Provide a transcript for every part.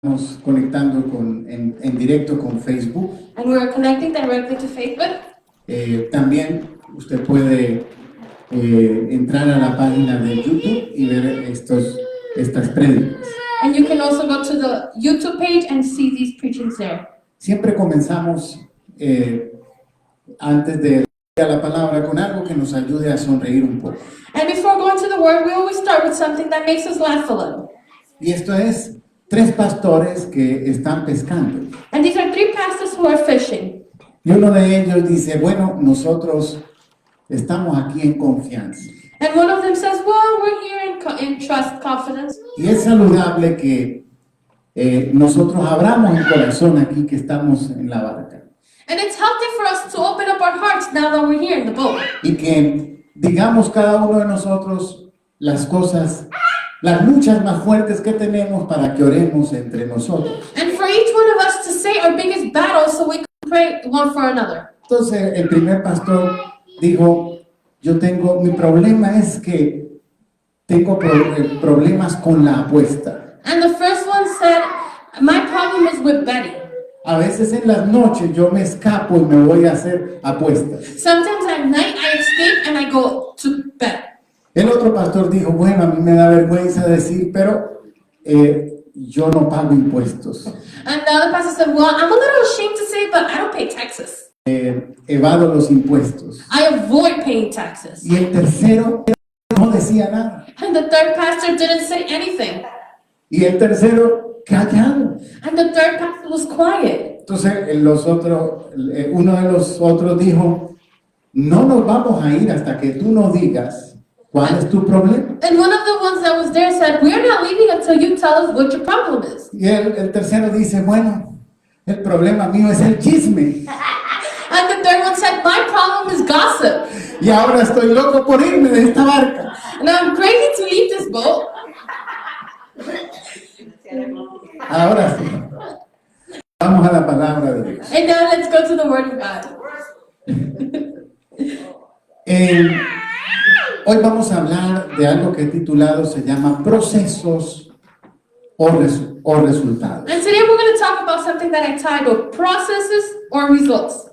Estamos conectando en directo con Facebook. And we're connecting directly to Facebook. También usted puede entrar a la página de YouTube y ver estas prédicas. And you can also go to the YouTube page and see these preachings there. Siempre comenzamos antes de ir a la palabra con algo que nos ayude a sonreír un poco. And before going to the word, we always start with something that makes us laugh a little. Y esto es 3 pastores que están pescando. And these are 3 pastors who are fishing. Y uno de ellos dice, bueno, nosotros estamos aquí en confianza. And one of them says, well, we're here in trust, confidence. Y es saludable que nosotros abramos el corazón aquí que estamos en la barca. And it's healthy for us to open up our hearts now that we're here in the boat. Y que digamos cada uno de nosotros las cosas, las luchas más fuertes que tenemos para que oremos entre nosotros. And for each one of us to say our biggest battles so we can pray one for another. Entonces el primer pastor dijo, mi problema es que tengo problemas con la apuesta. And the first one said, my problem is with betting. A veces en las noches yo me escapo y me voy a hacer apuestas. Sometimes at night I escape and I go to bet. El otro pastor dijo, bueno, a mí me da vergüenza decir, pero yo no pago impuestos. And the other pastor said, well, I'm a little ashamed to say, but I don't pay taxes. Evado los impuestos. I avoid paying taxes. Y el tercero no decía nada. And the third pastor didn't say anything. Y el tercero callado. And the third pastor was quiet. Entonces uno de los otros dijo, no nos vamos a ir hasta que tú nos digas cuál es tu problema. And one of the ones that was there said, we're not leaving until you tell us what your problem is. Y el tercero dice, bueno, el problema mío es el chisme. And the third one said, my problem is gossip. Y ahora estoy loco por irme de esta barca. And I'm crazy to leave this boat. Ahora sí. Vamos a la palabra de Dios. And now let's go to the word of God. Hoy vamos a hablar de algo que he titulado se llama procesos o resultados. And today we're going to talk about something that I titled processes or results.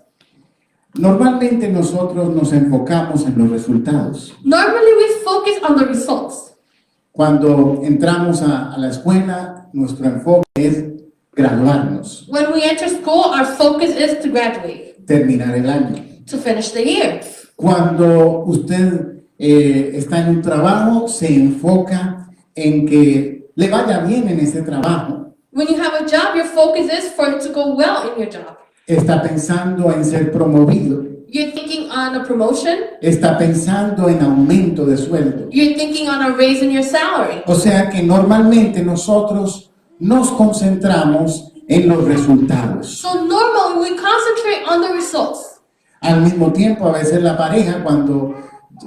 Normalmente nosotros nos enfocamos en los resultados. Normally we focus on the results. Cuando entramos a la escuela, nuestro enfoque es graduarnos, When we enter school, our focus is to graduate, terminar el año. to finish the year. Cuando usted está en un trabajo, se enfoca en que le vaya bien en ese trabajo. When you have a job, your focus is for it to go well in your job. Está pensando en ser promovido. You're thinking on a promotion. Está pensando en aumento de sueldo. You're thinking on a raise in your salary. O sea que normalmente nosotros nos concentramos en los resultados. So normally we concentrate on the results. Al mismo tiempo, a veces la pareja, cuando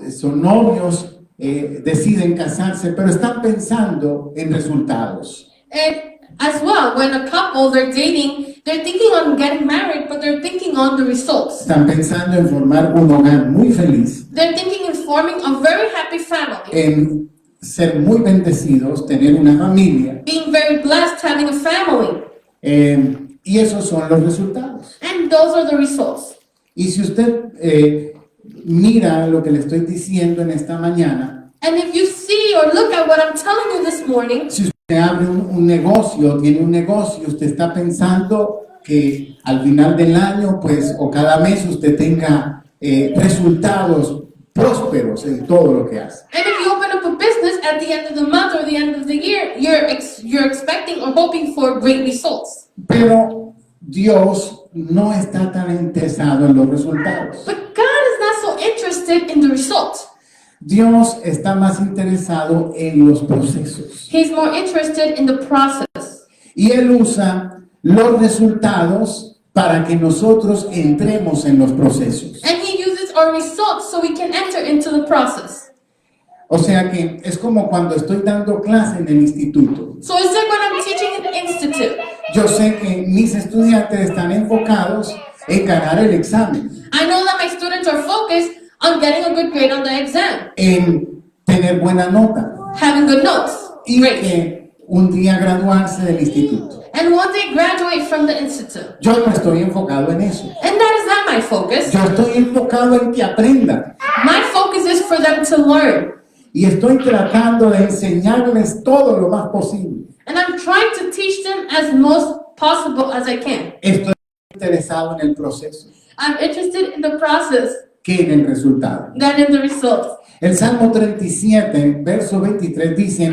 son novios, deciden casarse, pero están pensando en resultados. And as well, when a couple, they're dating, they're thinking on getting married, but they're thinking on the results. Están pensando en formar un hogar muy feliz, They're thinking in forming a very happy family, en ser muy bendecidos, tener una familia. being very blessed, having a family. Y esos son los resultados. And those are the results. Y si usted mira lo que le estoy diciendo en esta mañana, And if you see or look at what I'm telling you this morning, si usted abre un negocio, tiene un negocio, usted está pensando que al final del año, pues, o cada mes usted tenga resultados prósperos en todo lo que hace. and if you open up a business at the end of the month or the end of the year, you're expecting or hoping for great results. Pero Dios no está tan interesado en los resultados. But God is not so interested in the results. Dios está más interesado en los procesos. He's more interested in the process. Y Él usa los resultados para que nosotros entremos en los procesos. And He uses our results so we can enter into the process. O sea que es como cuando estoy dando clase en el instituto. So it's like when I'm teaching in the institute. Yo sé que mis estudiantes están enfocados en ganar el examen, I know that my students are focused on getting a good grade on the exam, en tener buena nota. having good notes. Y Great. que un día graduarse del instituto. and one day graduate from the institute. Yo no estoy enfocado en eso. And that is not my focus. Yo estoy enfocado en que aprendan. My focus is for them to learn. Y estoy tratando de enseñarles todo lo más posible. And I'm trying to teach them as most possible as I can. Estoy interesado en el proceso I'm interested in the process que en el resultado. than in the results. El Salmo 37, verso 23 dice,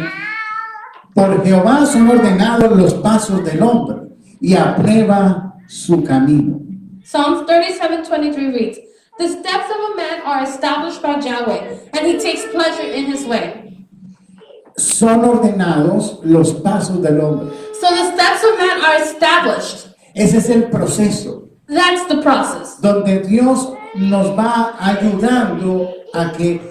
por Jehová son ordenados los pasos del hombre y aprueba su camino. Psalms 37:23 reads, the steps of a man are established by Yahweh, and he takes pleasure in his way. Son ordenados los pasos del hombre. So the steps of man are established. Ese es el proceso That's the process. donde Dios nos va ayudando a que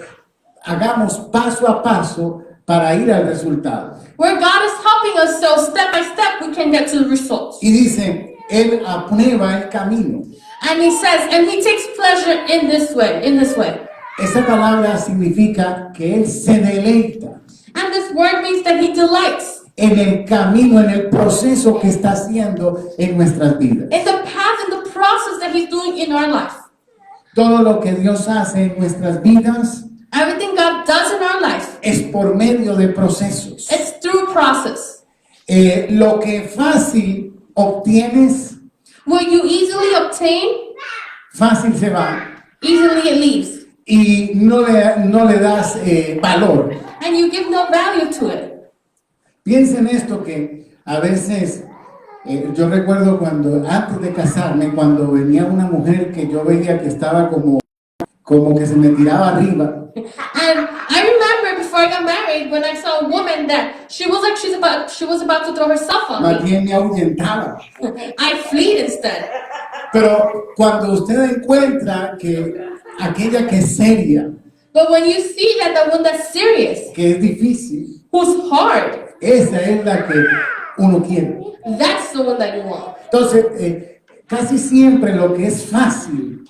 hagamos paso a paso para ir al resultado. Where God is helping us, so step by step we can get to the results. Y dice, Él aprueba el camino. And he says, and he takes pleasure in this way, Esa palabra significa que Él se deleita And this word means that he delights en el camino, en el proceso que está haciendo en nuestras vidas. in the path and the process that he's doing in our life. Todo lo que Dios hace en nuestras vidas Everything God does in our life, es por medio de procesos. it's through process. Lo que fácil obtienes, What you easily obtain, fácil se va easily it leaves. y no le das valor. And you give no value to it. Piensa en esto que a veces, yo recuerdo cuando antes de casarme, cuando venía una mujer que yo veía que estaba como que se me tiraba arriba, And I remember before I got married, when I saw a woman that she was about to throw herself on más me. bien me ahuyentaba. I fled instead. Pero cuando usted encuentra que aquella que es seria, But when you see that the one that's serious, que es difícil, who's hard, esa es la que uno quiere. that's the one that you want. Entonces, casi siempre lo que es fácil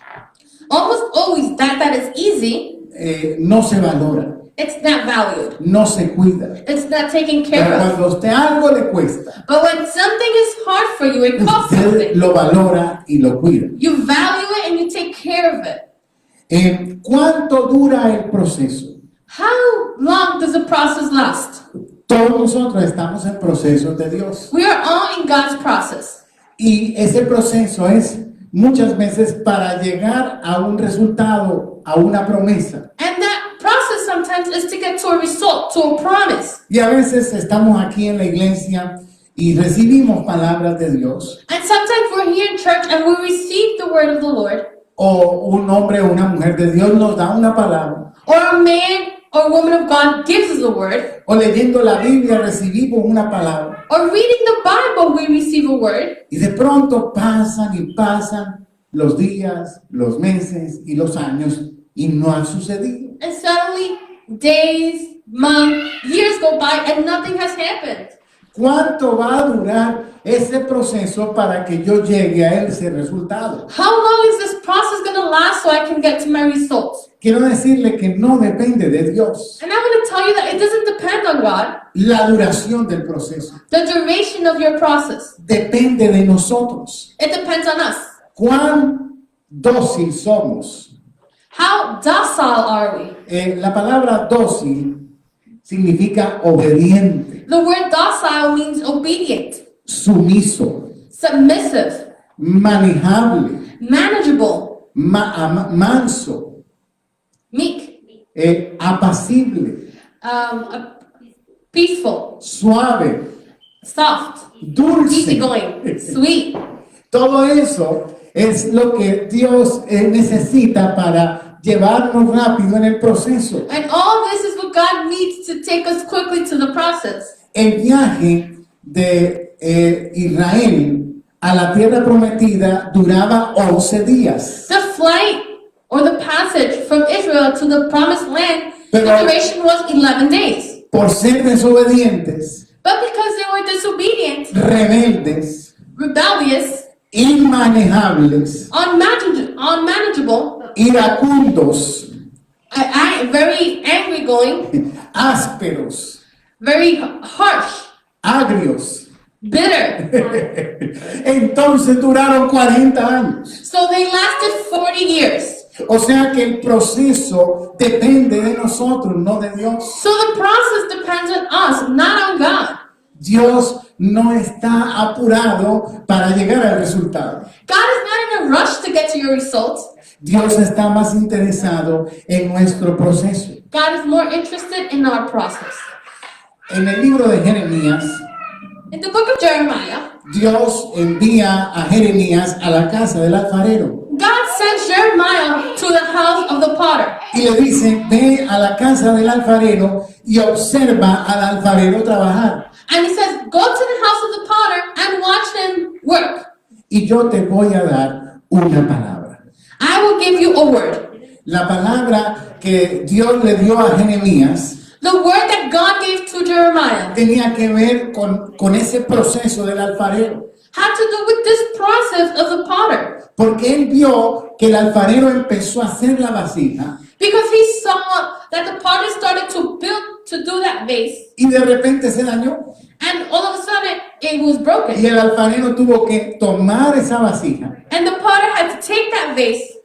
Almost always that is easy, no se valora, it's not valued. no se cuida. It's not taken care Pero of. cuando a usted algo le cuesta, But when something is hard for you, it costs usted something. lo valora y lo cuida. You value it and you take care of it. ¿Cuánto dura el proceso? How long does the process last? Todos nosotros estamos en procesos de Dios. We are all in God's process. Y ese proceso es muchas veces para llegar a un resultado, a una promesa. And that process sometimes is to get to a result, to a promise. Y a veces estamos aquí en la iglesia y recibimos palabras de Dios. And sometimes we're here in church and we receive the word of the Lord. O un hombre o una mujer de Dios nos da una palabra. Or a man or woman of God gives us a word. O leyendo la Biblia recibimos una palabra. Or reading the Bible, we receive a word. Y de pronto pasan y pasan los días, los meses y los años y no ha sucedido. And suddenly, days, months, years go by and nothing has happened. ¿Cuánto va a durar ese proceso para que yo llegue a ese resultado? How long is this process going to last so I can get to my results? Quiero decirle que no depende de Dios And I'm going to tell you that it doesn't depend on God. la duración del proceso. The duration of your process. Depende de nosotros. It depends on us. ¿Cuán dócil somos? How docile are we? La palabra dócil significa obediente, The word docile means obedient, sumiso, submissive, manejable, manageable, manso, meek, apacible, peaceful, suave, soft, dulce. easygoing, sweet. Todo eso es lo que Dios necesita para llevarnos rápido en el proceso. And all this is what God needs to take us quickly to the process. El viaje de Israel a la tierra prometida duraba 11 días. The flight or the passage from Israel to the promised land, the Pero- duration was 11 days. Por ser desobedientes, But because they were disobedient, rebeldes, rebellious, inmanejables, unmanageable, iracundos, very angry going, ásperos, very harsh, agrios. bitter. Entonces duraron 40 años. So they lasted 40 years. O sea que el proceso depende de nosotros, no de Dios. So the process depends on us, not on God. Dios no está apurado para llegar al resultado. God is not in a rush to get to your results. Dios está más interesado en nuestro proceso. God is more interested in our process. En el libro de Jeremías, In the book of Jeremiah, Dios envía a Jeremías a la casa del alfarero God sends Jeremiah to the house of the potter. y le dice, ve a la casa del alfarero y observa al alfarero trabajar. And he says, go to the house of the potter and watch him work. Y yo te voy a dar una palabra. I will give you a word. La palabra que Dios le dio a Jeremías The word that God gave to Jeremiah tenía que ver con ese proceso del alfarero. had to do with this process of the potter. Porque él vio que el alfarero empezó a hacer la vasija Because he saw that the potter started to do that vase, y de repente se dañó. and all of a sudden it was broken. Y el alfarero tuvo que tomar esa vasija, And the potter had to take that vase,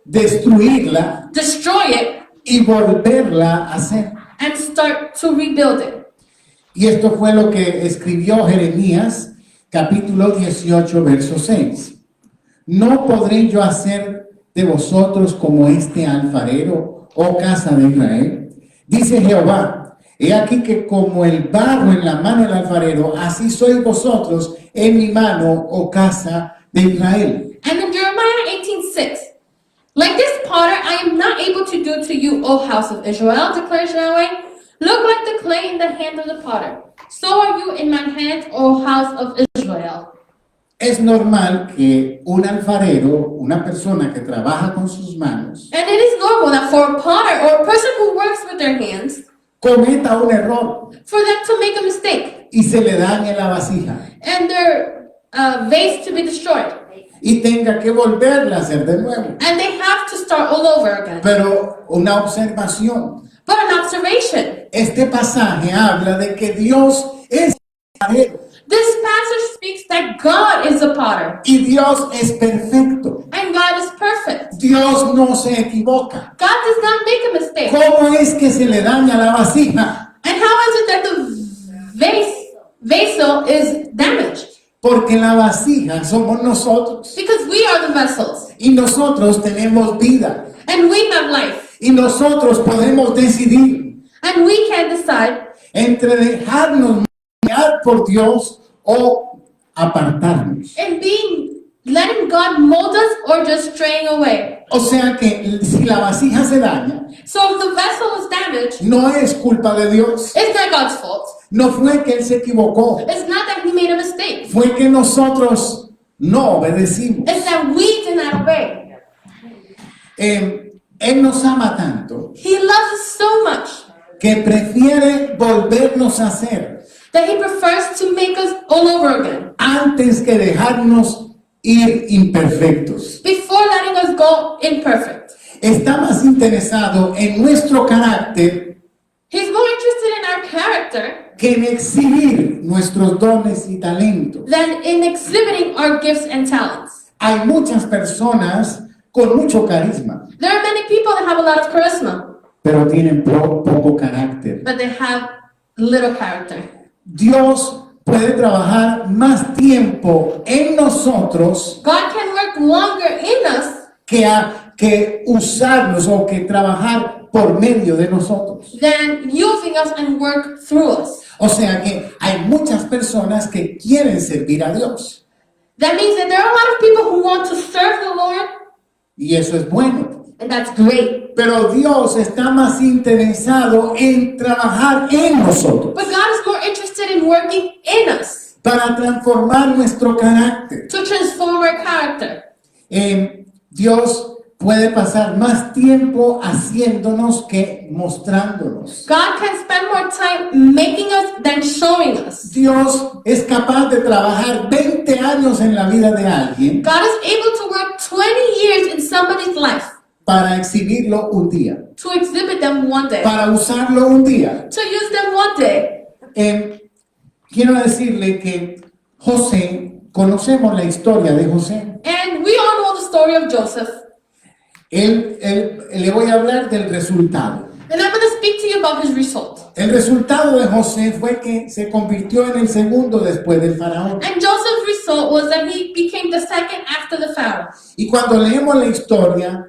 destruirla destroy it, y volverla a hacer. and start to rebuild it. Y esto fue lo que escribió Jeremías, capítulo 18, verso 6. ¿No podré yo hacer de vosotros como este alfarero, oh casa de Israel? Dice Jehová, he aquí que como el barro en la mano del alfarero, así sois vosotros en mi mano, oh casa de Israel. And in Jeremiah 18:6, like this potter, I am not able to do to you, O house of Israel, declares Yahweh. Look like the clay in the hand of the potter. So are you in my hand, O house of Israel. Es normal que un alfarero, una persona que trabaja con sus manos, And it is normal that for a potter or a person who works with their hands, cometa un error for them to make a mistake y se le dañe la vasija and their vase to be destroyed. y tenga que volverla a hacer de nuevo. And they have to start all over again. Pero una observación, But an observation. este pasaje habla de que Dios es alfarero This passage speaks that God is the potter y Dios es perfecto. and God is perfect. Dios no se equivoca. God does not make a mistake. ¿Cómo es que se le daña la vasija? And how is it that the vessel is damaged? Porque la vasija somos nosotros Because we are the vessels y nosotros tenemos vida and we have life y nosotros podemos decidir and we can decide entre dejarnos guiar por Dios o apartarnos. in letting God mold us or just straying away. O sea que si la vasija se daña, So if the vessel is damaged, no es culpa de Dios. it's not God's fault. No fue que Él se equivocó. It's not that he made a mistake. Fue que nosotros no obedecimos. It's that we did not obey. Él nos ama tanto He loves us so much que prefiere volvernos a hacer that he prefers to make us all over again antes que dejarnos ir imperfectos. before letting us go imperfect. Está más interesado en nuestro carácter He's more interested in our character que en exhibir nuestros dones y talentos. than in exhibiting our gifts and talents. Hay muchas personas con mucho carisma, There are many people that have a lot of charisma, pero tienen poco carácter. but they have little character. Dios puede trabajar más tiempo en nosotros God can work longer in us que usarnos o que trabajar por medio de nosotros. than using us and work through us. O sea que hay muchas personas que quieren servir a Dios That means that there are a lot of people who want to serve the Lord, y eso es bueno. and that's great. Pero Dios está más interesado en trabajar en nosotros But God is more interested in working in us para transformar nuestro carácter. to transform our character. Dios puede pasar más tiempo haciéndonos que mostrándonos. God can spend more time making us than showing us. Dios es capaz de trabajar 20 años en la vida de alguien God is able to work 20 years in somebody's life para exhibirlo un día, to exhibit them one day, para usarlo un día. to use them one day. quiero decirle que José, conocemos la historia de José. And we all know the story of Joseph. Le voy a hablar del resultado. And I'm going to speak to you about his result. El resultado de José fue que se convirtió en el segundo después del faraón. And Joseph's result was that he became the second after the Pharaoh. Y cuando leemos la historia,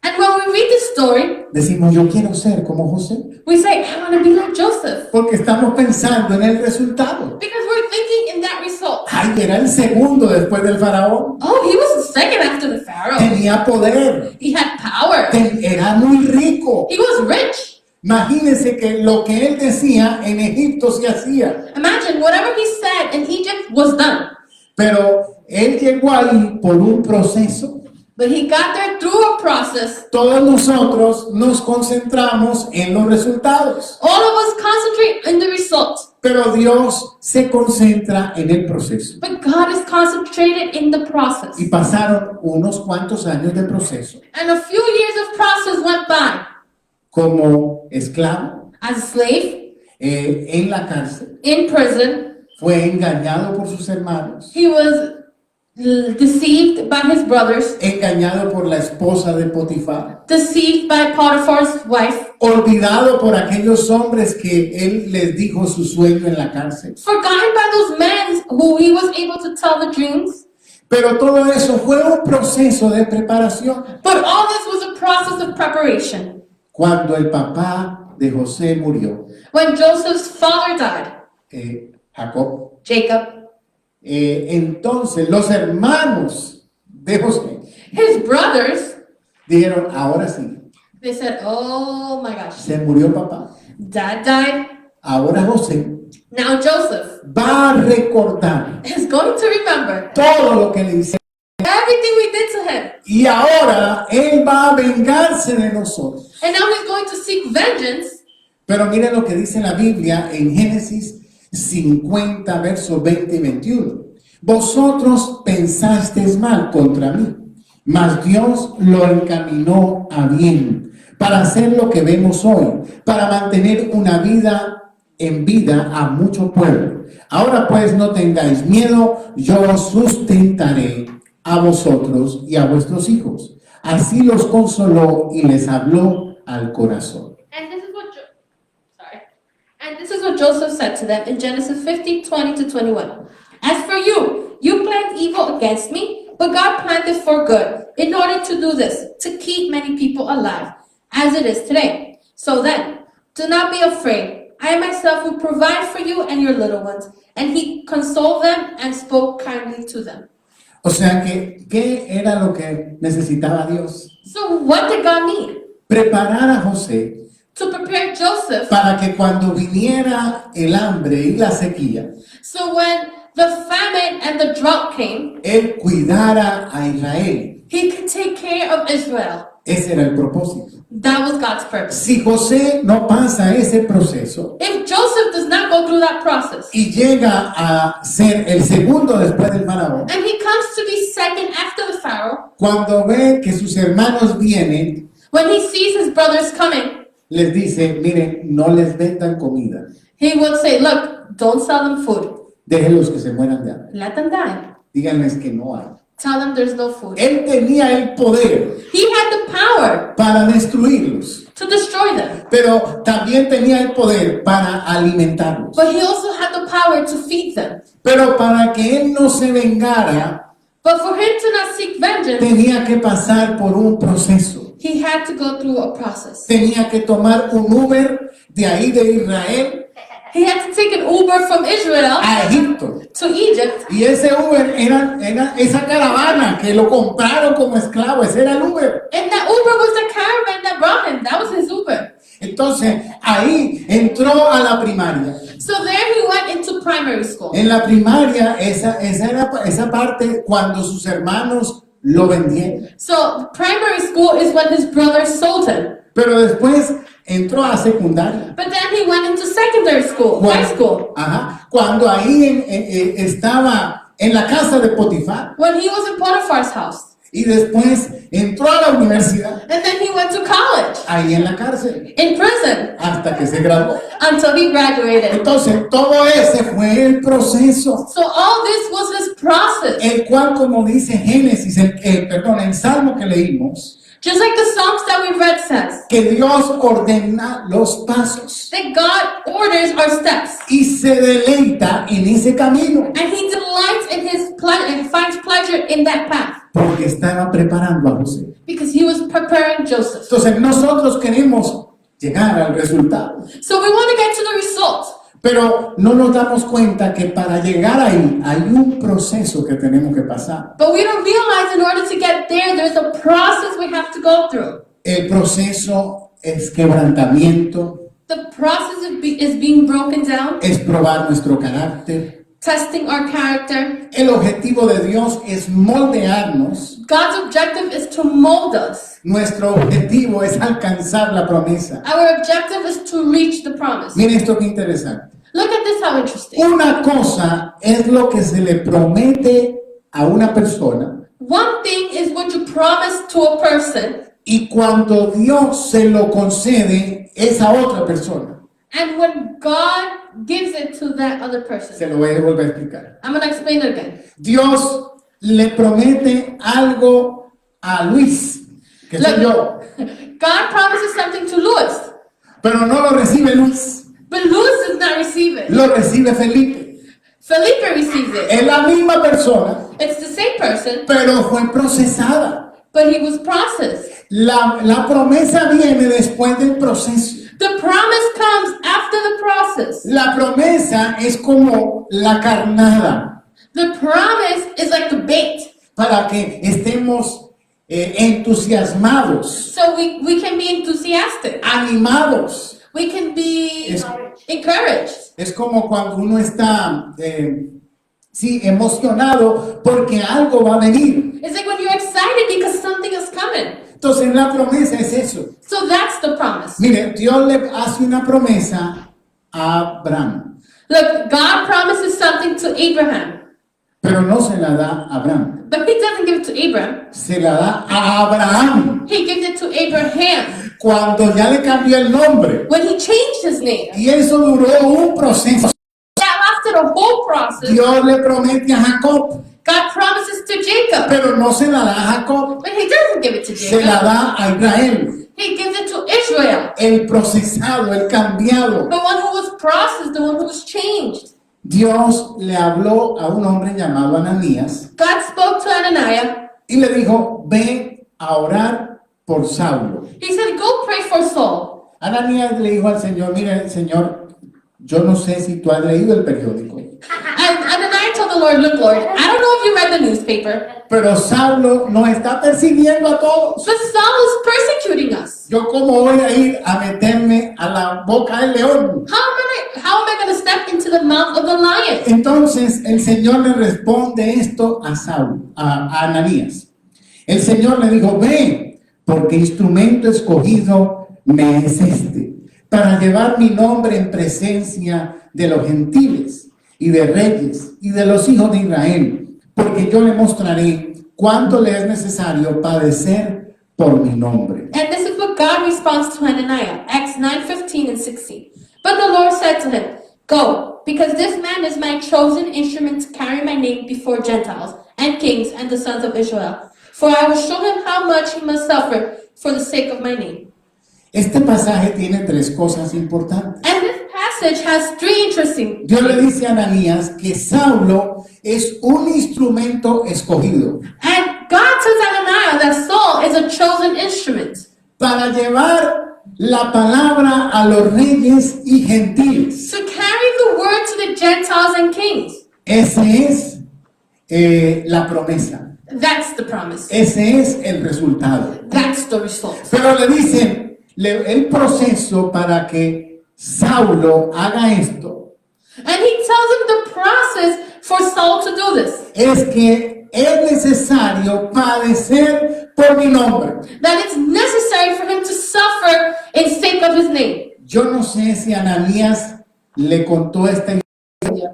And when we read the story, decimos, yo quiero ser como José. we say, I want to be like Joseph. Porque estamos pensando en el resultado. Because we're thinking in that result. Ay, era el segundo después del faraón. Oh, he was the second after the Pharaoh. Tenía poder. He had power. Era muy rico. He was rich. Imagínense que lo que él decía en Egipto se hacía. Imagine whatever he said in Egypt was done. Pero él llegó ahí por un proceso. But he got there through a process. Todos nosotros nos concentramos en los resultados. All of us concentrate in the result. Pero Dios se concentra en el proceso. But God is concentrated in the process. Y pasaron unos cuantos años de proceso. And a few years of process went by. Como esclavo, As a slave, en la cárcel, in prison, fue engañado por sus hermanos, he was deceived by his brothers, engañado por la esposa de Potifar, deceived by Potiphar's wife, olvidado por aquellos hombres que él les dijo su sueño en la cárcel. forgotten by those men who he was able to tell the dreams. Pero todo eso fue un proceso de preparación. But all this was a process of preparation. Cuando el papá de José murió, When Joseph's father died, Jacob, Jacob, entonces los hermanos de José his brothers, dijeron, ahora sí, they said, oh my gosh, se murió papá, dad died, ahora José now Joseph va a recordar is going to remember todo lo que le hicieron everything we did to him. y ahora él va a vengarse de nosotros. And now he's going to seek vengeance. Pero miren lo que dice la Biblia en Génesis 50, versos 20 y 21. Vosotros pensasteis mal contra mí, mas Dios lo encaminó a bien, para hacer lo que vemos hoy, para mantener una vida en vida a mucho pueblo. Ahora pues no tengáis miedo, yo os sustentaré a vosotros y a vuestros hijos. Así los consoló y les habló al corazón. And this is what Joseph said to them in Genesis 50, 20 to 21. As for you, you planned evil against me, but God planned it for good, in order to do this, to keep many people alive, as it is today. So then, do not be afraid. I myself will provide for you and your little ones. And he consoled them and spoke kindly to them. O sea que, ¿qué era lo que necesitaba Dios? So what did God need? Preparar a José To prepare Joseph, para que cuando viniera el hambre y la sequía, so when the famine and the drought came, él cuidara a Israel. he could take care of Israel. Ese era el propósito. That was God's purpose. Si José no pasa ese proceso If Joseph does not go through that process, y llega a ser el segundo después del faraón, and he comes to be second after the Pharaoh, cuando ve que sus hermanos vienen, when he sees his brothers coming, les dice, miren, no les vendan comida, he would say, look, don't sell them food. déjenlos que se mueran de hambre, Let them die. díganles que no hay. Tell them there's no food. Él tenía el poder He had the power para destruirlos, to destroy them, pero también tenía el poder para alimentarlos. but he also had the power to feed them. Pero para que él no se vengara, But for him to not seek vengeance, tenía que pasar por un proceso. he had to go through a process. Tenía que tomar un Uber de ahí de Israel He had to take an Uber from Israel a Egipto. to Egypt. Y ese Uber era esa caravana que lo compraron como esclavo. Ese era el Uber. And that Uber was the caravan that brought him. That was his Uber. Entonces ahí entró a la primaria. So there he went into primary school. En la primaria, esa era esa parte cuando sus hermanos lo vendieron. So primary school is when his brothers sold him. Pero después entró a secundaria. But then he went into secondary school, high school. Ajá, cuando ahí estaba en la casa de Potifar. When he was in Potiphar's house. Y después entró a la universidad, and then he went to college, ahí en la cárcel, in prison, hasta que se graduó. until he graduated. Entonces, todo ese fue el proceso, So all this was his process. el cual, como dice Génesis, el Salmo que leímos, Just like the Psalms that we read says, que Dios ordena los pasos that God orders our steps. y se deleita en ese camino, And he delights in his pleasure and finds pleasure in that path. porque estaba preparando a José. Because he was preparing Joseph. Entonces, nosotros queremos llegar al resultado, So we want to get to the result. pero no nos damos cuenta que para llegar ahí hay un proceso que tenemos que pasar. But we don't realize in order to get there, there's a process we have to go through. El proceso es quebrantamiento, The process is being broken down, es probar nuestro carácter. testing our character. El objetivo de Dios es moldearnos. God's objective is to mold us. Nuestro objetivo es alcanzar la promesa. Our objective is to reach the promise. Miren esto que interesante. Look at this, how interesting. Una cosa es lo que se le promete a una persona One thing is what you promise to a person, y cuando Dios se lo concede es a otra persona. and when God gives it to that other person. Se lo voy a volver a explicar. I'm going to explain it again. Dios le promete algo a Luis, que soy yo, God promises something to Louis, pero no lo recibe Luis, but Louis does not receive it. lo recibe Felipe. Felipe receives it. Es la misma persona, It's the same person, pero fue procesada. but he was processed. La promesa viene después del proceso. The promise comes after the process. La promesa es como la carnada The promise is like the bait. para que estemos entusiasmados, So we can be enthusiastic. animados. We can be Es, encouraged. es como cuando uno está, sí, emocionado porque algo va a venir. It's like when you're excited because something is coming. Entonces la promesa es eso. So that's the promise. Mire, Dios le hace una promesa a Abraham, Look, God promises something to Abraham, pero no se la da a Abraham, but he doesn't give it to Abraham. se la da a Abraham He gives it to Abraham cuando ya le cambió el nombre. when he changed his name. Y eso duró un proceso. That lasted a whole process. Dios le promete a Jacob, God promises to Jacob, pero no se la da a Jacob, but he doesn't give it to se la Jacob. da a Israel, He gives it to Israel, el procesado, el cambiado. the one who was processed, the one who was changed. Dios le habló a un hombre llamado Ananías God spoke to Ananias. y le dijo, ve a orar por Saulo. He said, go pray for Saul. Ananías le dijo al Señor, mire, Señor, yo no sé si tú has leído el periódico, And Ananias told the Lord, look, Lord, I don't know if you read the newspaper, pero Saulo nos está persiguiendo a todos. but Saul is persecuting us. Yo cómo voy a ir a meterme a la boca del león. How am I going to step into the mouth of the lion? Entonces el Señor le responde esto a Saulo, a Ananías. El Señor le dijo, ve, porque instrumento escogido me es este, para llevar mi nombre en presencia de los gentiles y de reyes y de los hijos de Israel, porque yo le mostraré cuánto le es necesario padecer por mi nombre. And this is what God responds to Hananiah, Acts 9:15 and 16. But the Lord said to him, go, because this man is my chosen instrument to carry my name before Gentiles and kings and the sons of Israel. For I will show him how much he must suffer for the sake of my name. Este pasaje tiene tres cosas importantes. And this passage has three interesting Dios le things. dice a Ananías que Saulo es un instrumento escogido And God tells Hananiah that Saul is a chosen instrument para llevar la palabra a los reyes y gentiles. to carry the word to the Gentiles and kings. Esa es la promesa. That's the promise. Ese es el resultado. That's the result. Pero le dicen, el proceso para que Saulo haga esto And he tells him the process for Saul to do this. es que es necesario padecer por mi nombre. That it's necessary for him to suffer in sake of his name. Yo no sé si Ananías le contó esta historia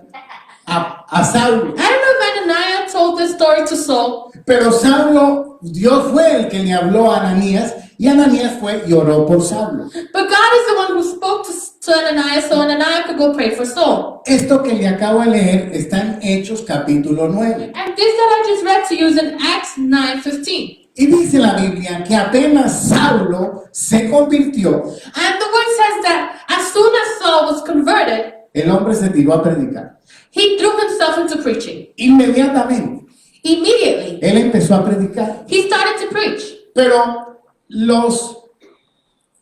a Saulo, I don't know if Ananias told this story to Saul, pero Saulo Dios fue el que le habló a Ananías y Ananías fue y oró por Saulo. But God is the one who spoke to Ananias so Ananias could go pray for Saul. Esto que le acabo de leer está en Hechos capítulo 9. And this that I just read to you is in Acts 9:15. Y dice la Biblia que apenas Saulo se convirtió, And the word says that as soon as Saul was converted, el hombre se tiró a predicar. he threw himself into preaching. Inmediatamente, Immediately, él empezó a predicar. he started to preach. Pero los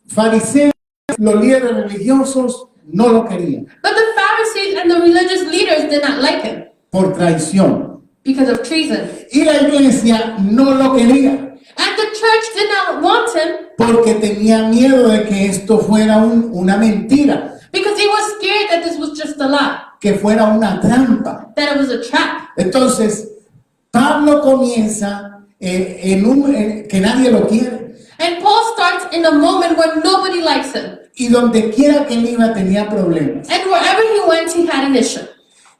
fariseos, los líderes religiosos, no lo querían But the Pharisees and the religious leaders did not like him por traición. because of treason. Y la iglesia no lo quería And the church did not want him porque tenía miedo de que esto fuera una mentira, because he was scared that this was just a lie, que fuera una trampa. that it was a trap. Entonces, Pablo comienza que nadie lo quiere. And Paul starts in a moment where nobody likes him. Y donde quiera que él iba tenía problemas. And wherever he went, he had an issue.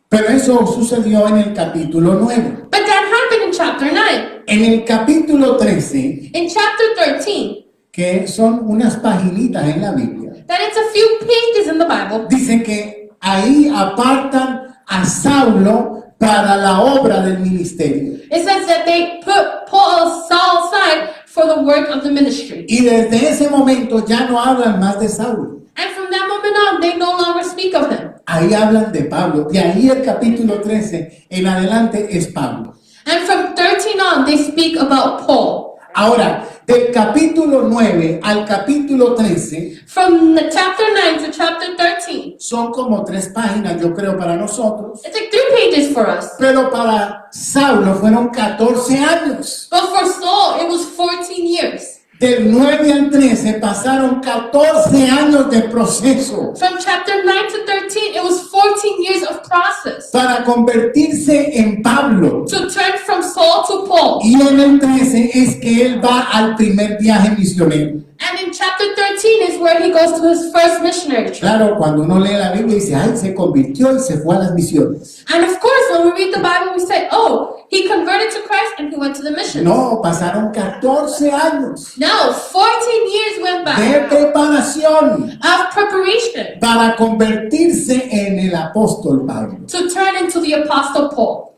Pero eso sucedió en el capítulo 9. But that happened in chapter 9. En el capítulo 13, In chapter 13, que son unas paginitas en la Biblia, that it's a few pages in the Bible, dicen que ahí apartan a Saulo para la obra del ministerio. it says that they put Saul aside for the work of the ministry. Y desde ese momento ya no hablan más de Saulo. And from that moment on, they no longer speak of him. Ahí hablan de Pablo. De ahí el capítulo 13 en adelante es Pablo. And from 13 on, they speak about Paul. Ahora, del capítulo 9 al capítulo 13 From the chapter 9 to chapter 13, son como 3 páginas, yo creo, para nosotros. it's like 3 pages for us. Pero para Saulo fueron 14 años. But for Saul, it was 14 years. Del 9 al 13 pasaron 14 años de proceso From chapter 9 to 13, it was 14 years of process para convertirse en Pablo. to turn from Saul to Paul. Y en el 13 es que él va al primer viaje misionero. And in chapter 13 is where he goes to his first missionary trip. Claro, cuando uno lee la Biblia dice, ay, se convirtió y se fue a las misiones. And of course, when we read the Bible, we say, oh, he converted to Christ and he went to the mission. No, pasaron 14 años No, 14 years went de by preparación of preparation para convertirse en el apóstol Pablo. to turn into the apostle Paul.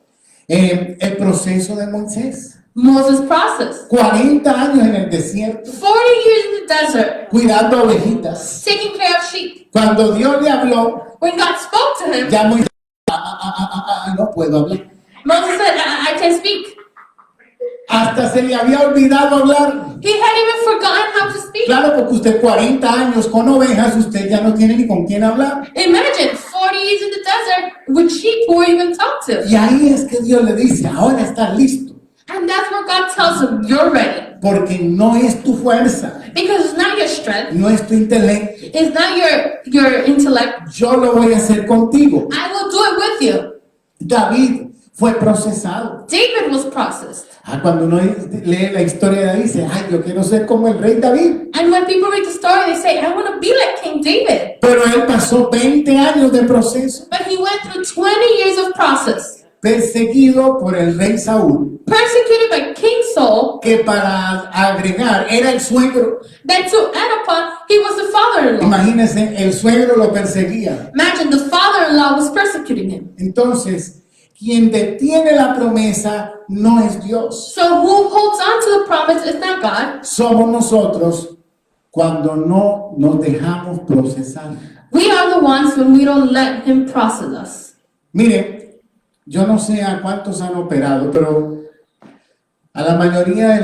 El proceso de Moisés. Moses' process. 40 años en el desierto, 40 years in the desert, cuidando ovejitas. taking care of sheep. Cuando Dios le habló, When God spoke to him, ya Moisés, no puedo hablar. Moses said, I can speak. Hasta se le había olvidado hablar. He had even forgotten how to speak. Claro, porque usted 40 años con ovejas, usted ya no tiene ni con quién hablar. Imagine 40 years in the desert with sheep who you even talk to. Y ahí es que Dios le dice, ahora estás listo. And that's where God tells him, you're ready. Porque no es tu fuerza, Because it's not your strength, no es tu intelecto. it's not your intellect. Yo lo voy a hacer contigo. I will do it with you. David fue procesado. David was processed. Cuando uno lee la historia de David, dice, ay, yo quiero ser como el rey David. And when people read the story, they say, I want to be like King David. Pero él pasó 20 años de proceso, But he went through 20 years of process, perseguido por el rey Saúl, persecuted by King Saul, que para agregar era el suegro. that to add upon, he was the father-in-law. Imagínense, el suegro lo perseguía. Imagine the father-in-law was persecuting him. Entonces, quien detiene la promesa no es Dios. So who holds on to the promise is not God. Somos nosotros cuando no nos dejamos procesar. We are the ones when we don't let him process us. Mire, yo no sé a cuántos han operado, pero a la mayoría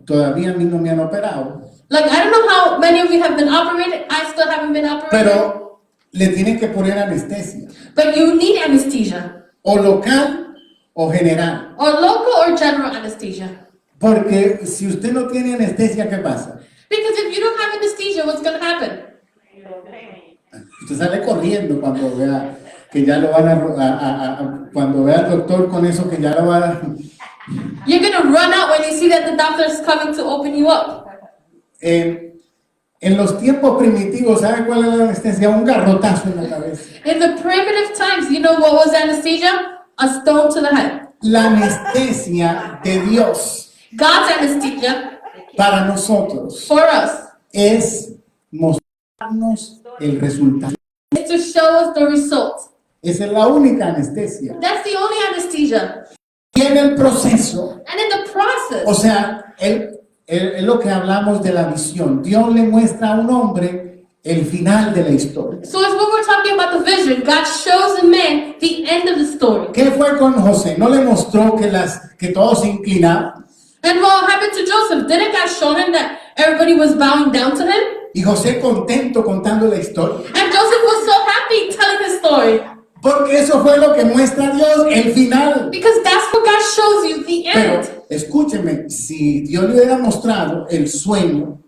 todavía a mí no me han operado. Like, I don't know how many of you have been operated. I still haven't been operated. Pero le tienen que poner anestesia, But you need anesthesia. o local o general. Or local or general anesthesia. Porque si usted no tiene anestesia, ¿qué pasa? Because if you don't have anesthesia, what's going to happen? Usted sale corriendo cuando vea que ya lo van cuando vea al doctor con eso que ya lo van a... You're going to run out when you see that the doctor is coming to open you up. En los tiempos primitivos, ¿sabe cuál es la anestesia? Un garrotazo en la cabeza. In the primitive times, you know what was anesthesia? A stone to the head. La anestesia de Dios God's anesthesia para nosotros for us es mostrarnos el resultado. is to show us the result. Esa es la única anestesia. That's the only anesthesia. Y en el proceso, And in the process, o sea, es lo que hablamos de la visión. Dios le muestra a un hombre el final de la historia. so as when we're talking about the vision, God shows in man the end of the story. ¿Qué fue con José? ¿No le mostró que todos se inclinaban? And what happened to Joseph? Didn't God show him that everybody was bowing down to him? Y José contento contando la historia. And Joseph was so happy telling his story. Porque eso fue lo que muestra Dios, el final. Because that's what God shows you, the Pero end. escúcheme, si Dios le hubiera mostrado el sueño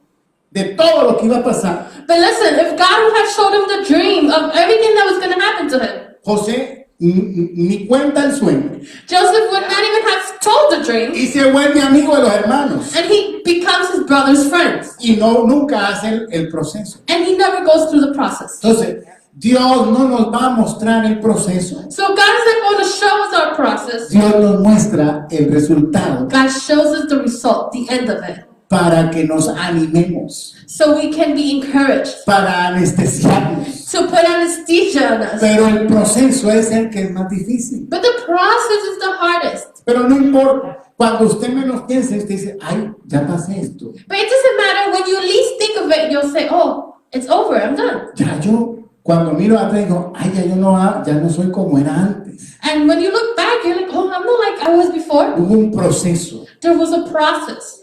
de todo lo que iba a pasar, But listen, if God would have showed him the dream of everything that was going to happen to him, José ni cuenta el sueño Joseph would not even have told the dream, y se vuelve amigo de los hermanos and he becomes his brother's friend. y nunca hace el proceso. And he never goes through the process. Entonces, Dios no nos va a mostrar el proceso. So God is not going to show us our process. Dios nos muestra el resultado God shows us the result, the end of it. para que nos animemos, So we can be encouraged para anestesiarnos. to put anesthesia on us. Pero el proceso es el que es más difícil. But the process is the hardest. Pero no importa. Cuando usted menos piense, usted dice, ay, ya pasé esto. But it doesn't matter when you least think of it, you'll say, oh, it's over, I'm done. Ya yo, cuando miro atrás, digo, ay, ya no soy como era antes. And when you look back, you're like, oh, I'm not like I was before. Hubo un proceso. There was a process.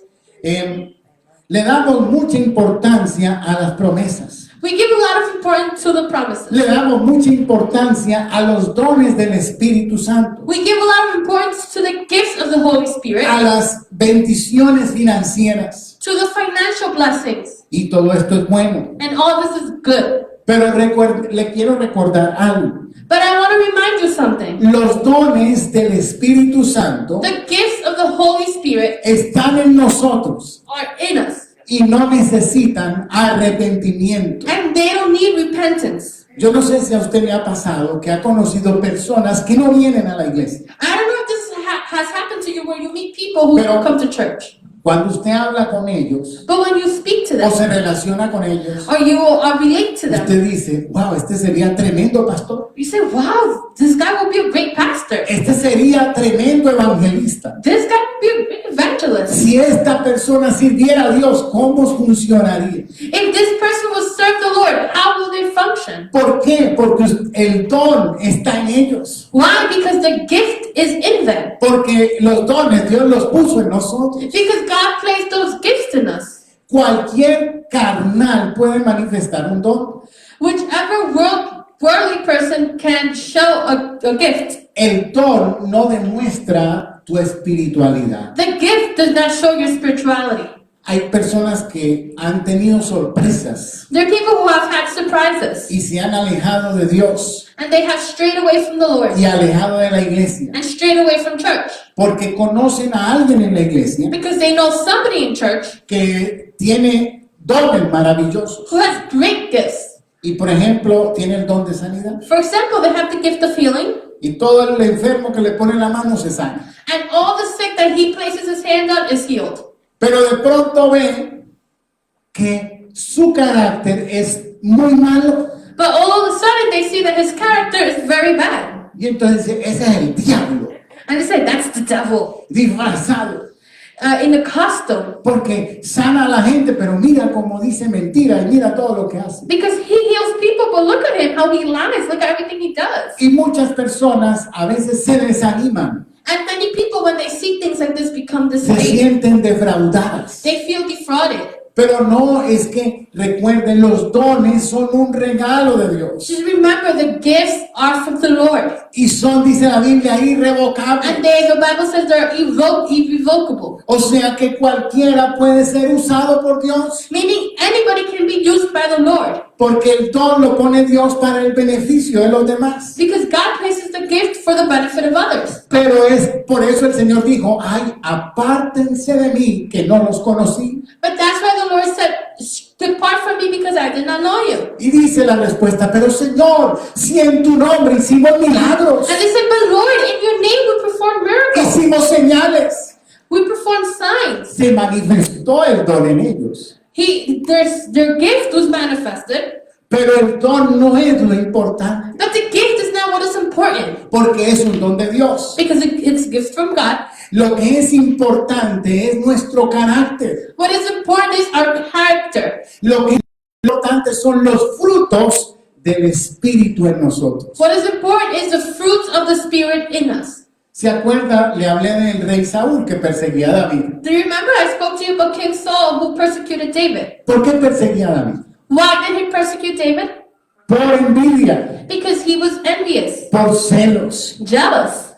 Le damos mucha importancia a las promesas. We give a lot of importance to the promises. Le damos mucha importancia a los dones del Espíritu Santo, We give a lot of importance to the gifts of the Holy Spirit, a las bendiciones financieras. to the financial blessings. Y todo esto es bueno. And all this is good. Pero le quiero recordar algo. But I want to remind you something. Los dones del Espíritu Santo The gifts of the Holy Spirit están en nosotros are in us. y no necesitan arrepentimiento. And they don't need repentance. Yo no sé si a usted le ha pasado que ha conocido personas que no vienen a la iglesia. I don't know if this has happened to you where you meet people who don't come to church. Cuando usted habla con ellos But when you speak to o them, se relaciona con ellos, or you relate to them, usted dice, wow, este sería tremendo pastor. you say, wow, this guy will be a great pastor. Este sería tremendo evangelista. This guy will be a great evangelist. Si esta persona sirviera a Dios, ¿cómo funcionaría? If this person will serve the Lord, how will they function? ¿Por qué? Porque el don está en ellos. Why? Because the gift is in them. Porque los dones Dios los puso en nosotros. Because God placed those gifts in us. Cualquier carnal puede manifestar un don. Whichever worldly person can show a gift. El don no demuestra tu espiritualidad. The gift does not show your spirituality. Hay personas que han tenido sorpresas There are people who have had surprises y se han alejado de Dios and they have strayed away from the Lord y alejado de la iglesia and strayed away from church porque conocen a alguien en la iglesia because they know somebody in church que tiene dones maravillosos who has great gifts. y por ejemplo tiene el don de sanidad For example, they have the gift of healing, y todo el enfermo que le pone la mano se sana. and all the sick that he places his hand on is healed. Pero de pronto ven que su carácter es muy malo. But all of a sudden, they see that his character is very bad. Y entonces dice, ese es el diablo And they say, that's the devil disfrazado. in a costume. Porque sana a la gente, pero mira cómo dice mentira y mira todo lo que hace. Because he heals people, but look at him, how he lies. Look at everything he does. Y muchas personas a veces se desaniman, And many people, when they see things like this, become se dismayed. sienten defraudadas. They feel defrauded. Pero no, es que recuerden, los dones son un regalo de Dios. Just remember, the gifts are from the Lord. Y son, dice la Biblia, And irrevocables. the Bible says they're irrevocable. O sea que cualquiera puede ser usado por Dios. Meaning anybody can be used by the Lord. Porque el don lo pone Dios para el beneficio de los demás. Because God places the gift for the benefit of others. Pero es por eso el Señor dijo, ay, apártense de mí que no los conocí. But that's why the Lord said, depart from me because I did not know you. Y dice la respuesta, pero Señor, si en tu nombre hicimos milagros, And they said, but Lord, in your name we perform miracles. hicimos señales, We perform signs. Se manifestó el don en ellos. Their gift was manifested, Pero el don no es lo importante, but the gift is not what is important porque es un don de Dios. because it's a gift from God. Lo que es importante es nuestro carácter. What is important is our character. Lo que es importante son los frutos del Espíritu en nosotros. What is important is the fruits of the Spirit in us. ¿Se acuerda? Le hablé del rey Saúl que perseguía a David. Do you remember I spoke to you about King Saul who persecuted David? ¿Por qué perseguía a David? Why did he persecute David? Por envidia, Because he was envious, por celos, jealous,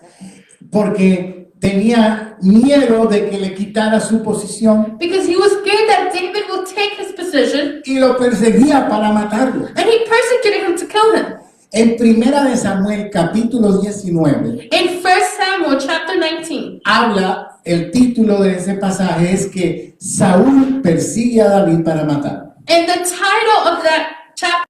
porque tenía miedo de que le quitara su posición because he was scared that David will take his position, y lo perseguía para matarlo. and he persecuted him to kill him. En Primera de Samuel capítulo 19 In 1 Samuel chapter 19, habla, el título de ese pasaje es que Saúl persigue a David para matarlo. and the title of that chapter,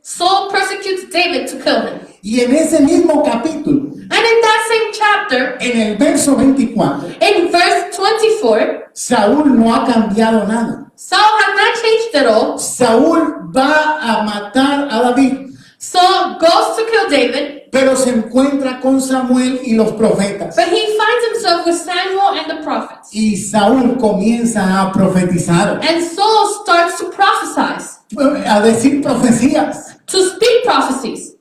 Saul persecutes David to kill him. Y en ese mismo capítulo, And in that same chapter, en el verso 24, in verse 24, Saúl no ha cambiado nada. Saul has not changed at all. Saúl va a matar a David, Saul goes to kill David, pero se encuentra con Samuel y los profetas. but he finds himself with Samuel and the prophets. Y Saúl comienza a profetizar, And Saul starts to prophesy, a decir profecías. to speak prophecies.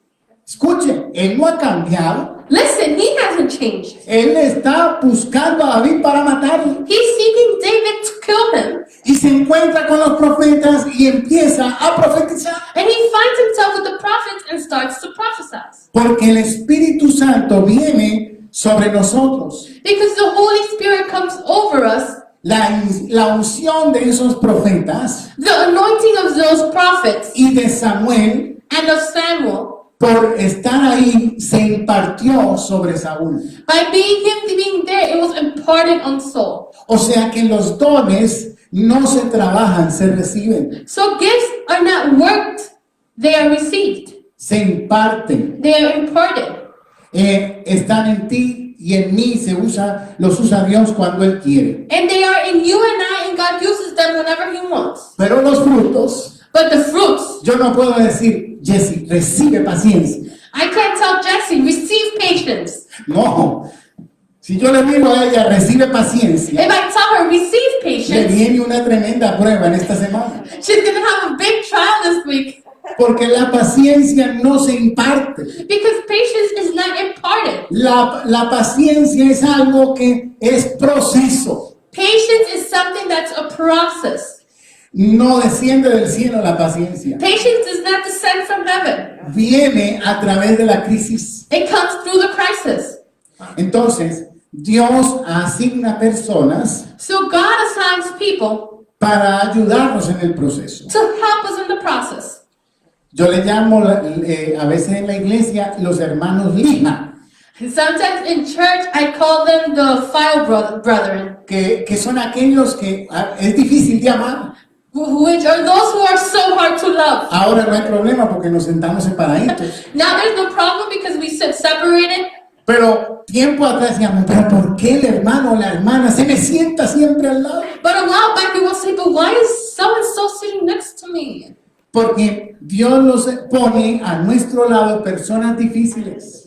Escuchen, él no ha cambiado. Listen, he hasn't changed. Él está buscando a David para matarlo. He's seeking David to kill him, Y se encuentra con los profetas y empieza a profetizar. and he finds himself with the prophets and starts to prophesy. Porque el Espíritu Santo viene sobre nosotros. Because the Holy Spirit comes over us, La unción de esos profetas the anointing of those prophets y de Samuel, and of Samuel, por estar ahí, se impartió sobre Saúl. by being there, it was imparted on Saul. O sea que los dones no se trabajan, se reciben, So gifts are not worked, they are received. se imparten. They are imparted. Están en ti y en mí, los usa Dios cuando Él quiere. And they are in you and I, and God uses them whenever He wants. Pero los frutos, But the fruits, yo no puedo decir, Jesse, recibe paciencia. I can't tell Jesse, receive patience. No. Si yo le digo a ella, recibe paciencia, If I tell her, receive le patience, viene una tremenda prueba en esta semana. she's going to have a big trial this week. Porque la paciencia no se imparte. Because patience is not imparted. La paciencia es algo que es proceso. Patience is something that's a process. No desciende del cielo la paciencia. Patience does not descend from heaven. Viene a través de la crisis. It comes through the crisis. Entonces, Dios asigna personas So God assigns people para ayudarnos en el proceso. to help us in the process. Yo le llamo a veces en la iglesia los hermanos lija, Sometimes in church, I call them the file brethren, que son aquellos que es difícil de amar. which are those who are so hard to love. Ahora no hay problema porque nos sentamos separaditos. Now there's no problem because we sit separated. Pero tiempo atrás decíamos, pero ¿por qué el hermano o la hermana se me sienta siempre al lado? But a while back we will say, but why is so-and-so sitting next to me? Porque Dios nos pone a nuestro lado personas difíciles,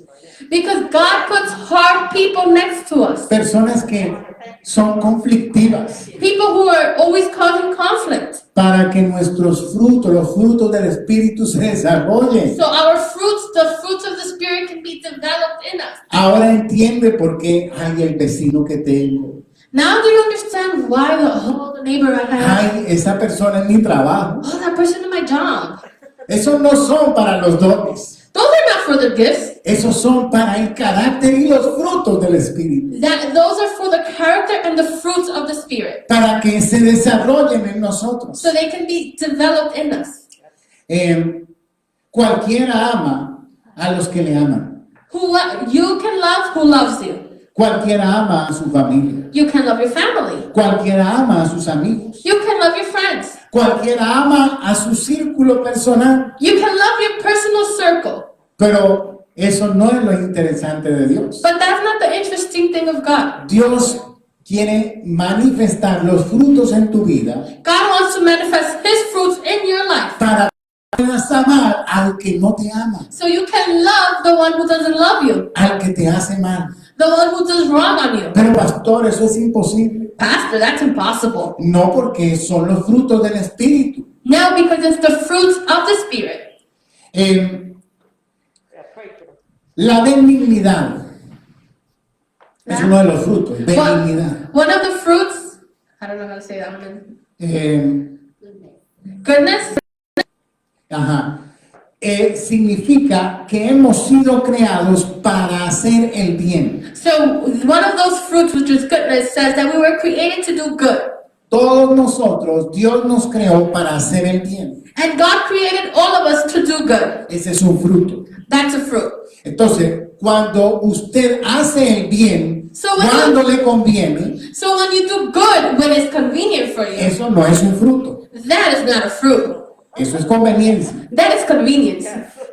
Because God puts hard people next to us. personas que son conflictivas, People who are always causing conflict. para que nuestros frutos, los frutos del Espíritu se desarrollen. So our fruits, the fruits of the Spirit can be developed in us. Ahora entiende por qué hay el vecino que tengo, Now do you understand why the neighbor I have? hay esa persona en mi trabajo. Oh, that person in my job. Esos no son para los dones, Those are not for the gifts. esos son para el carácter y los frutos del Espíritu, Those are for the character and the fruits of the Spirit. para que se desarrollen en nosotros. So they can be developed in us. Cualquiera ama a los que le aman. You can love who loves you. Cualquiera ama a su familia. You can love your family. Cualquiera ama a sus amigos. You can love your friends. Cualquiera ama a su círculo personal. You can love your personal circle. Pero eso no es lo interesante de Dios. But that's not the interesting thing of God. Dios quiere manifestar los frutos en tu vida God wants to manifest His fruits in your life. para que puedas amar al que no te ama, So you can love the one who doesn't love you, al que te hace mal. the one who does wrong on you. Pero pastor, eso es imposible. Pastor, that's impossible. No, porque son los frutos del Espíritu. No, because it's the fruits of the Spirit. La benignidad es uno de los frutos, benignidad. One of the fruits, I don't know how to say that one. Eh, Goodness. Ajá. Significa que hemos sido creados para hacer el bien. So one of those fruits, which is goodness, says that we were created to do good. Todos nosotros, Dios nos creó para hacer el bien. And God created all of us to do good. Ese es un fruto. That's a fruit. Entonces, cuando usted hace el bien, So when cuando le conviene, So when you do good when it's convenient for you, eso no es un fruto. that is not a fruit. Eso es conveniencia. That is convenience.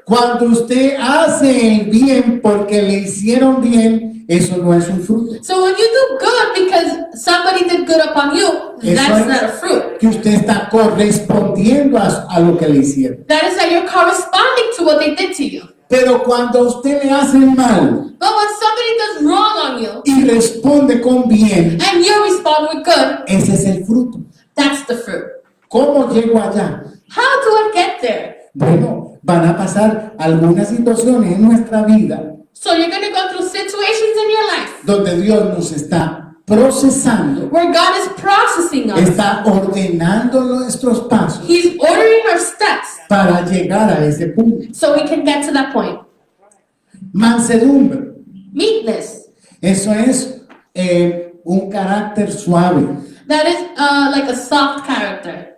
Cuando usted hace el bien porque le hicieron bien, eso no es un fruto. So when you do good because somebody did good upon you, that's Eso not a es fruit. que usted está correspondiendo a lo que le hicieron. That is that you're corresponding to what they did to you. Pero cuando a usted le hacen mal But when somebody does wrong on you y responde con bien, and you respond with good, ese es el fruto. that's the fruit. ¿Cómo llego allá? How do I get there? Bueno, van a pasar algunas situaciones en nuestra vida So you're going to go through situations in your life donde Dios nos está procesando, where God is processing us. está ordenando nuestros pasos He's ordering our steps para llegar a ese punto. so we can get to that point. Mansedumbre, Meekness. eso es un carácter suave, That is like a soft character.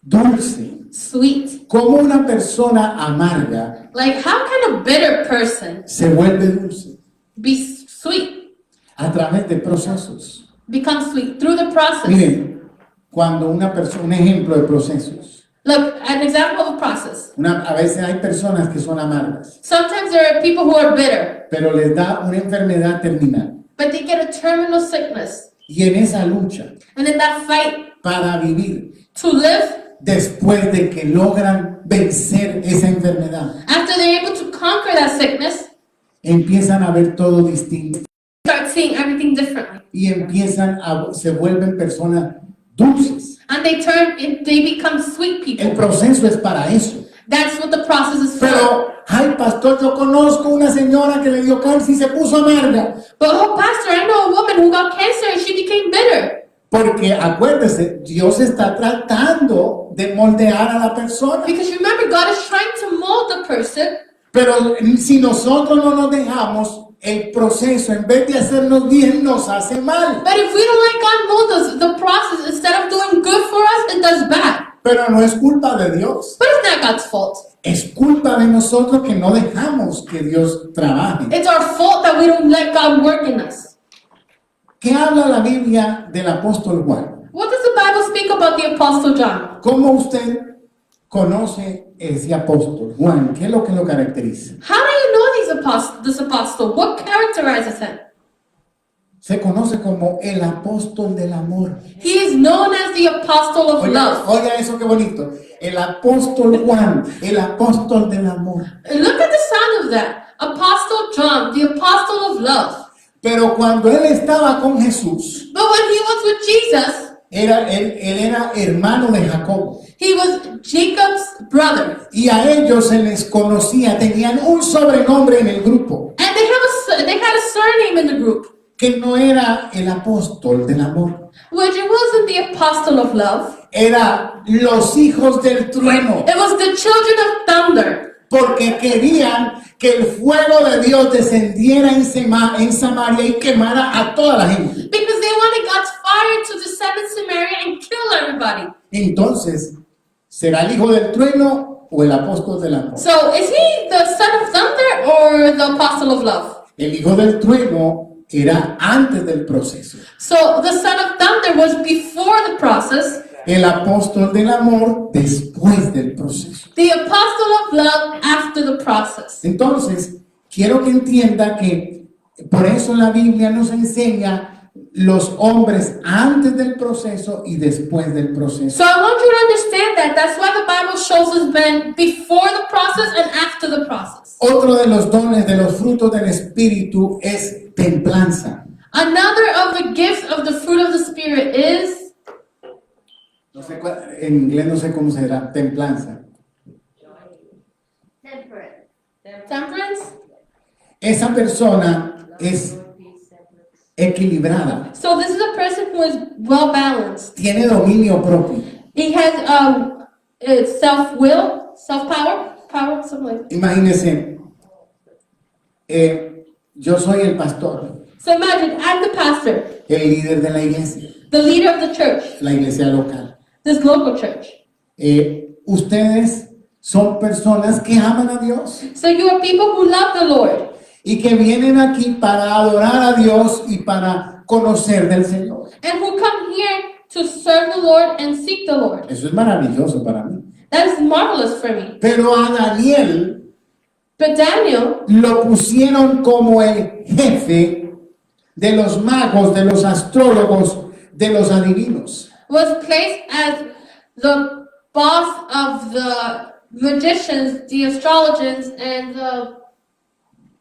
dulce. Sweet. Como una persona amarga Like, how can a bitter person se vuelve dulce be sweet? a través de procesos. Become sweet through the process. Miren, cuando una persona, un ejemplo de procesos. Look, an example of a process. A veces hay personas que son amargas, Sometimes there are people who are bitter, pero les da una enfermedad terminal. but they get a terminal sickness. Y en esa lucha And in that fight para vivir, to live, después de que logran vencer esa enfermedad, after they're able to conquer that sickness, empiezan a ver todo distinto start seeing everything differently. y se vuelven personas dulces. And they become sweet El people. proceso es para eso. That's what the process is for. Pero, ay, pastor, yo conozco una señora que le dio cáncer y se puso amarga. But oh, pastor, I know a woman who got cancer and she became bitter. Porque acuérdese, Dios está tratando de moldear a la persona. Because remember, God is trying to mold the person. Pero si nosotros no nos dejamos, el proceso, en vez de hacernos bien, nos hace mal. But if we don't let God mold us, the process, instead of doing good for us, it does bad. Pero no es culpa de Dios. But it's not God's fault. Es culpa de nosotros que no dejamos que Dios trabaje. It's our fault that we don't let God work in us. ¿Qué habla la Biblia del apóstol Juan? What does the Bible speak about the Apostle John? ¿Cómo usted conoce ese apóstol Juan? ¿Qué es lo que lo caracteriza? How do you know this apostle? What characterizes him? Se conoce como el apóstol del amor. He is known as the apostle of love. Oiga eso, qué bonito. El apóstol Juan, el apóstol del amor. Look at the sound of that. Apostle John, the apostle of love. Pero cuando él estaba con Jesús, But when he was with Jesus, él era hermano de Jacob. he was Jacob's brother. Y a ellos se les conocía, tenían un sobrenombre en el grupo, And they had a surname in the group, que no era el apóstol del amor. which it wasn't the apostle of love. Era los hijos del trueno, It was the children of thunder. porque querían que el fuego de Dios descendiera en Samaria y quemara a toda la gente. Because they wanted God's fire to descend in Samaria and kill everybody. Entonces, ¿será el hijo del trueno o el apóstol del amor? So is he the son of thunder or the apostle of love? El hijo del trueno era antes del proceso. So the son of thunder was before the process. El apóstol del amor después del proceso. The apostle of love after the process. Entonces, quiero que entienda que por eso la Biblia nos enseña los hombres antes del proceso y después del proceso. So I want you to understand that. That's why the Bible shows us men before the process and after the process. Otro de los dones, de los frutos del Espíritu es templanza. Another of the gifts of the fruit of the Spirit is No sé en inglés no sé cómo será, templanza. temperance. Esa persona es equilibrada, So this is a person who is well balanced. tiene dominio propio. He has self-will, power, something like that. Imagínense, yo soy el pastor, So imagine, I'm the pastor, el líder de la iglesia, the leader of the church, la iglesia local. this local church. Ustedes son personas que aman a Dios So you are people who love the Lord y que vienen aquí para adorar a Dios y para conocer del Señor. and who come here to serve the Lord and seek the Lord. Eso es maravilloso para mí. That is marvelous for me. Pero a Daniel But Daniel lo pusieron como el jefe de los magos, de los astrólogos, de los adivinos. was placed as the boss of the magicians, the astrologers, and the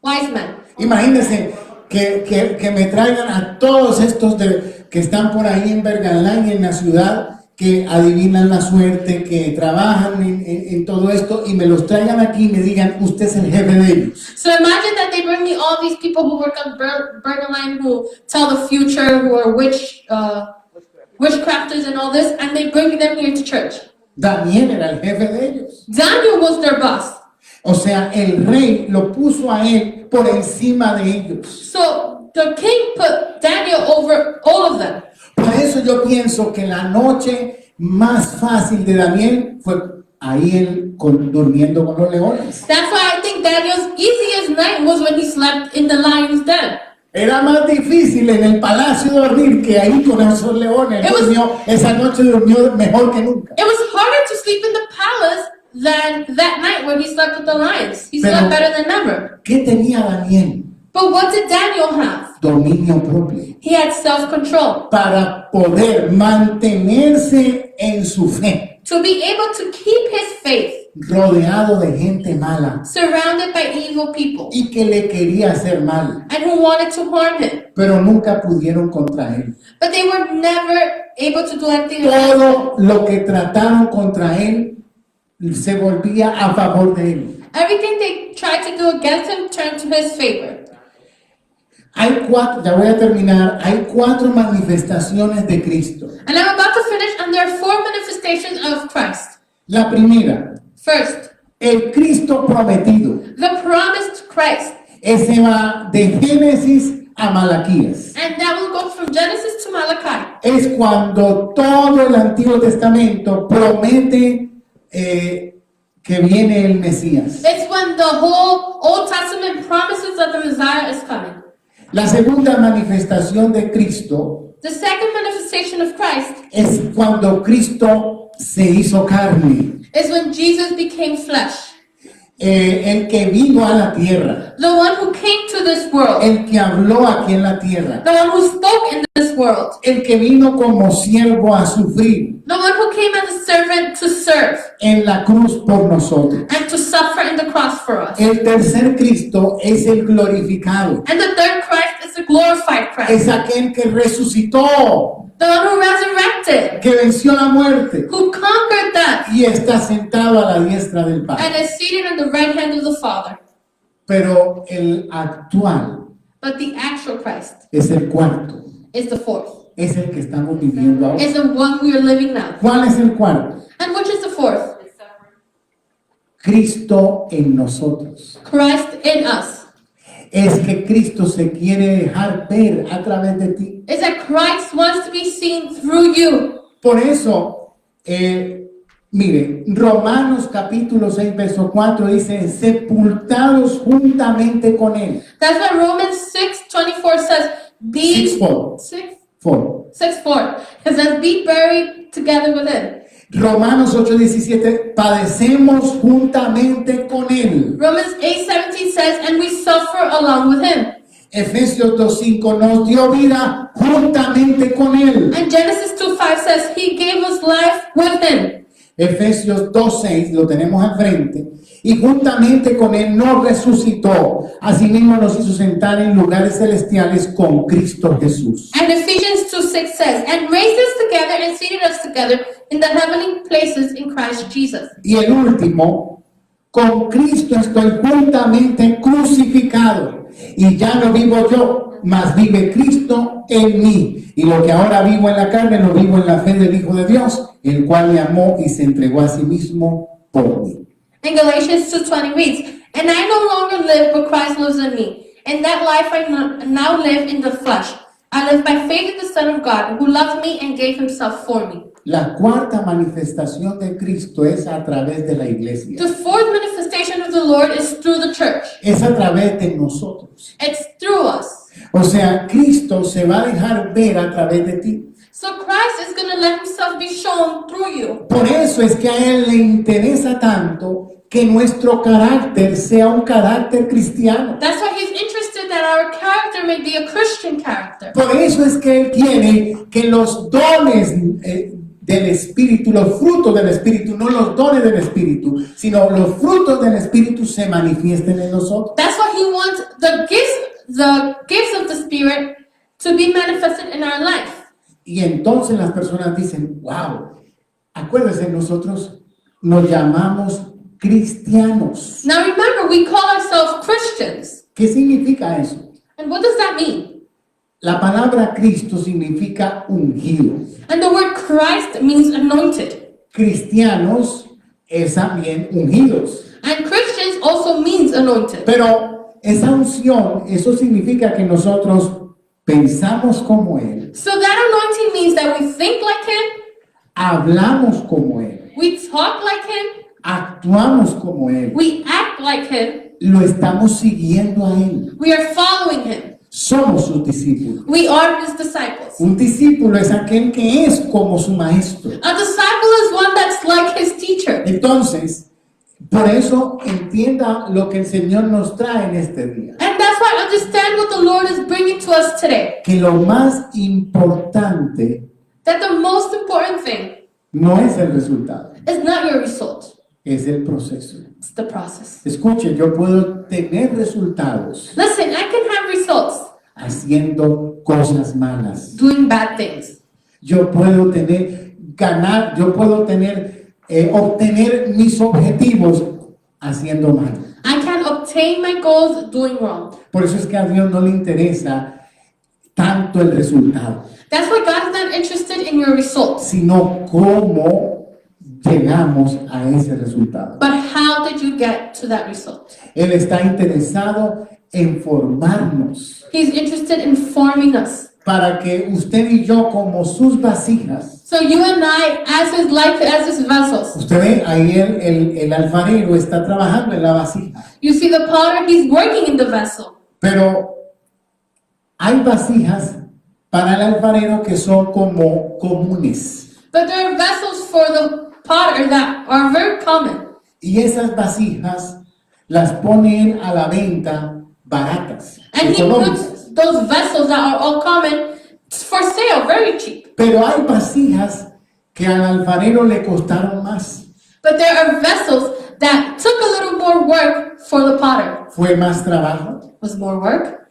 wise men. Imagínense que me traigan a todos estos que están por ahí en Bergalán, en la ciudad, que adivinan la suerte, que trabajan en todo esto, y me los traigan aquí y me digan, usted es el jefe de ellos. So imagine that they bring me all these people who work on Berghain, who tell the future, who are witchcrafters and all this, and they bring them here to church. Daniel era el jefe de ellos. Daniel was their boss. O sea, el rey lo puso a él por encima de ellos. So the king put Daniel over all of them. Por eso yo pienso que la noche más fácil de Daniel fue ahí él durmiendo con los leones. That's why I think Daniel's easiest night was when he slept in the lion's den. Era más difícil en el palacio dormir que ahí con esos leones. Esa noche durmió mejor que nunca. It was harder to sleep in the palace than that night when he slept with the lions. He Pero- slept better than ever. ¿Qué tenía Daniel? But what did Daniel have? Dominio propio. He had self-control. Para poder mantenerse en su fe, To be able to keep his faith, rodeado de gente mala surrounded by evil people, y que le quería hacer mal, and who wanted to harm him. pero nunca pudieron contra él. But they were never able to do anything against him. Todo lo que trataron contra él se volvía a favor de él. Everything they tried to do against him turned to his favor. Hay cuatro, ya voy a terminar, hay cuatro manifestaciones de Cristo. And I'm about to finish, and there are 4 manifestations of Christ. La primera, First, el Cristo prometido. the promised Christ. Ese va de Génesis a Malaquías. And that will go from Genesis to Malachi. Es cuando todo el Antiguo Testamento promete que viene el Mesías. It's when the whole Old Testament promises that the Messiah is coming. La segunda manifestación de Cristo The second manifestation of Christ es cuando Cristo se hizo carne, is when Jesus became flesh. el que vino a la tierra, The one who came to this world. el que habló aquí en la tierra, The one who spoke in this world. el que vino como siervo a sufrir The one who came as a servant to serve en la cruz por nosotros. and to suffer in the cross for us. El tercer Cristo es el glorificado, And the third Christ is the glorified Christ. es aquel que resucitó, The one who resurrected, que venció la muerte who conquered death, y está sentado a la diestra del and Padre. is seated on the right hand of the Father. Pero el actual But the actual Christ es el cuarto, is the fourth, es el que estamos viviendo ahora. is the one we are living now. ¿Cuál es el cuarto? And which is the fourth? Cristo en nosotros. Christ in us. Es que Cristo se quiere dejar ver a través de ti. Is that Christ wants to be seen through you. Por eso, mire, Romanos capítulo 6, verso 4 dice, sepultados juntamente con Él. That's why Romans 6:24 says, be 6:4. 6:4. It says, be buried together with him. Romanos 8:17, padecemos juntamente con Él. Romans 8:17 says, and we suffer along with him. Efesios 2:5 nos dio vida juntamente con Él. And Genesis 2:5 says he gave us life with him. Efesios 2:6 lo tenemos al frente. Y juntamente con Él nos resucitó. Asimismo nos hizo sentar en lugares celestiales con Cristo Jesús. And Ephesians 2:6 says, and raised us together and seated us together in the heavenly places in Christ Jesus. Y el último, con Cristo estoy juntamente crucificado. Y ya no vivo yo, mas vive Cristo en mí. Y lo que ahora vivo en la carne, lo vivo en la fe del Hijo de Dios, el cual me amó y se entregó a sí mismo por mí. And Galatians 2:20 reads, and I no longer live, but Christ lives in me. And that life I now live in the flesh. I live by faith in the Son of God, who loved me and gave himself for me. La cuarta manifestación de Cristo es a través de la iglesia. The fourth manifestation of the Lord is through the church. Es a través de nosotros. It's through us. O sea, Cristo se va a dejar ver a través de ti. So Christ is going to let himself be shown through you. Por eso es que a Él le interesa tanto que nuestro carácter sea un carácter cristiano. That's why he's interested that our character may be a Christian character. Por eso es que Él quiere que los dones del Espíritu, los frutos del Espíritu, no los dones del Espíritu, sino los frutos del Espíritu se manifiesten en nosotros. That's why he wants the gifts of the Spirit to be manifested in our life. Y entonces las personas dicen, wow, acuérdense, nosotros nos llamamos cristianos. Now remember, we call ourselves Christians. ¿Qué significa eso? And what does that mean? La palabra Cristo significa ungido. And the word Christ means anointed. Cristianos es también ungidos. And Christians also means anointed. Pero esa unción, eso significa que nosotros pensamos como Él, So that anointing means that we think like him, hablamos como Él, we talk like him, actuamos como Él, we act like him, lo estamos siguiendo a Él. we are following him. Somos sus discípulos. We are his disciples. Un discípulo es aquel que es como su maestro. A disciple is one that's like his teacher. Entonces, por eso entienda lo que el Señor nos trae en este día. And that's why I understand what the Lord is bringing to us today. Que lo más importante That the most important thing no es el resultado, is not your result, es el proceso. it's the process. Escuche, yo puedo tener resultados Listen, I can have results haciendo cosas malas. doing bad things. Yo puedo ganar, yo puedo obtener mis objetivos haciendo mal. I can obtain my goals doing wrong. Por eso es que a Dios no le interesa tanto el resultado, That's why God is not interested in your results, sino cómo llegamos a ese resultado. but how did you get to that result? Él está interesado en formarnos He's interested in forming us. para que usted y yo, como sus vasijas, So you and I, as his vessels, usted ve ahí el alfarero está trabajando en la vasija, you see the potter, he's working in the vessel. pero hay vasijas para el alfarero que son como comunes, But there are vessels for the potter that are very common. y esas vasijas las ponen a la venta baratas, And he económicas. puts those vessels that are all common for sale, very cheap. Pero hay vasijas que al alfarero le costaron más, But there are vessels that took a little more work for the potter. fue más trabajo, Was more work.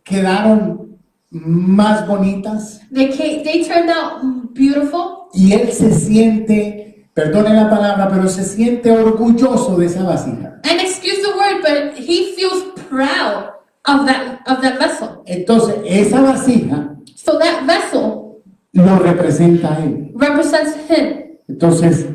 quedaron más bonitas, They turned out beautiful. y él se siente, perdone la palabra, pero se siente orgulloso de esa vasija. And excuse the word, but he feels proud of that vessel. Entonces, esa vasija So that vessel lo representa a él. represents him. Entonces,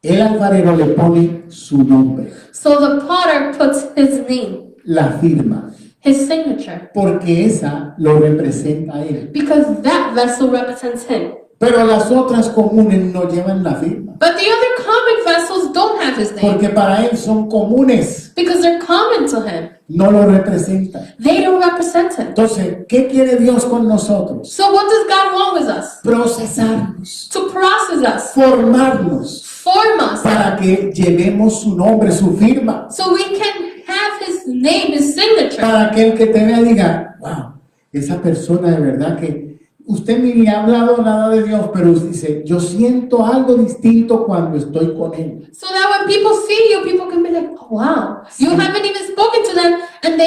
el alfarero le pone su nombre, So the potter puts his name, la firma, his signature, porque esa lo representa a él. because that vessel represents him. Pero las otras comunes no llevan la firma, But the other common vessels don't have his name porque para él son comunes, because they're common to him. no lo representan. They don't represent him. Entonces, ¿qué quiere Dios con nosotros? So what does God want with us? Procesarnos, To process us, formarnos, form us, para que llevemos su nombre, su firma. so we can have his name, his signature. Para que el que te vea diga, wow, esa persona de verdad que usted ni le ha hablado nada de Dios, pero dice, yo siento algo distinto cuando estoy con él. So that when people see you, people can be like, oh, wow. You haven't even spoken to them, and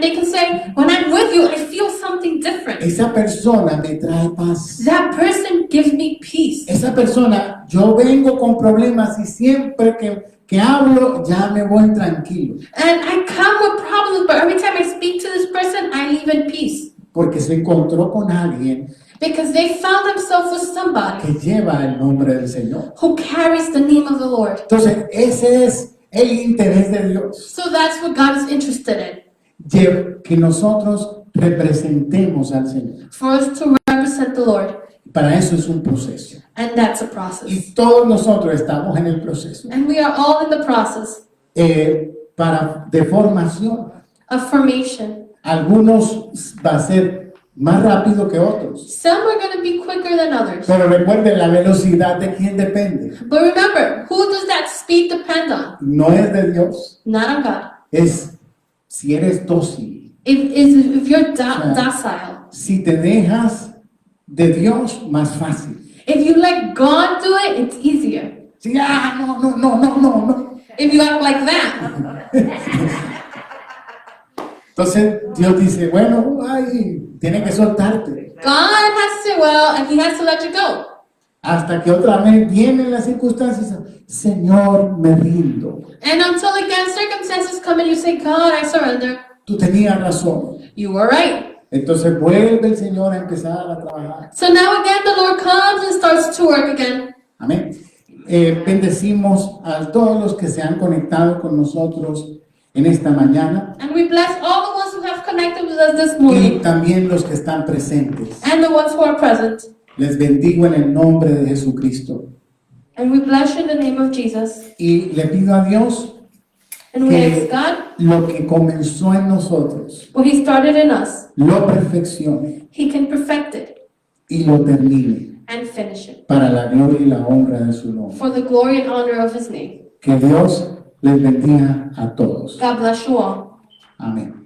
they can say, when I'm with you, I feel something different. Esa persona me trae paz. That person gives me peace. Esa persona, yo vengo con problemas y siempre que hablo ya me voy tranquilo. And I come with problems, but every time I speak to this person, I leave in peace. Porque se encontró con alguien Because they found themselves with somebody que lleva el nombre del Señor. who carries the name of the Lord. Entonces, ese es el interés de Dios. So that's what God is interested in. Que nosotros representemos al Señor. For us to represent the Lord. Para eso es un proceso. And that's a process. Y todos nosotros estamos en el proceso. And we are all in the process De formación. of formation. Algunos va a ser más rápido que otros. Some are going to be quicker than others. Pero recuerden, la velocidad de quién depende. But remember, who does that speed depend on? No es de Dios. Not on God. Es si eres dócil. If you're docile. Si te dejas de Dios, más fácil. If you let God do it, it's easier. Sí, no. If you act like that. Entonces Dios dice, bueno, ay, tiene que soltarte. God has to, and he has to let you go. Hasta que otra vez vienen las circunstancias, Señor, me rindo. And until again circumstances come and you say, God, I surrender. Tú tenías razón. You were right. Entonces vuelve el Señor a empezar a trabajar. So now again the Lord comes and starts to work again. Amén. Bendecimos a todos los que se han conectado con nosotros en esta mañana. And we bless all the ones who have connected with us this Y morning. también los que están presentes. And the ones who are present. Les bendigo en el nombre de Jesucristo. And we bless you in the name of Jesus. Y le pido a Dios And we que ask God, lo que comenzó en nosotros what he started in us, lo perfeccione he can perfect it y lo termine and finish it. para la gloria y la honra de su nombre. For the glory and honor of his name. Que Dios les bendiga a todos. God bless you all. Amén.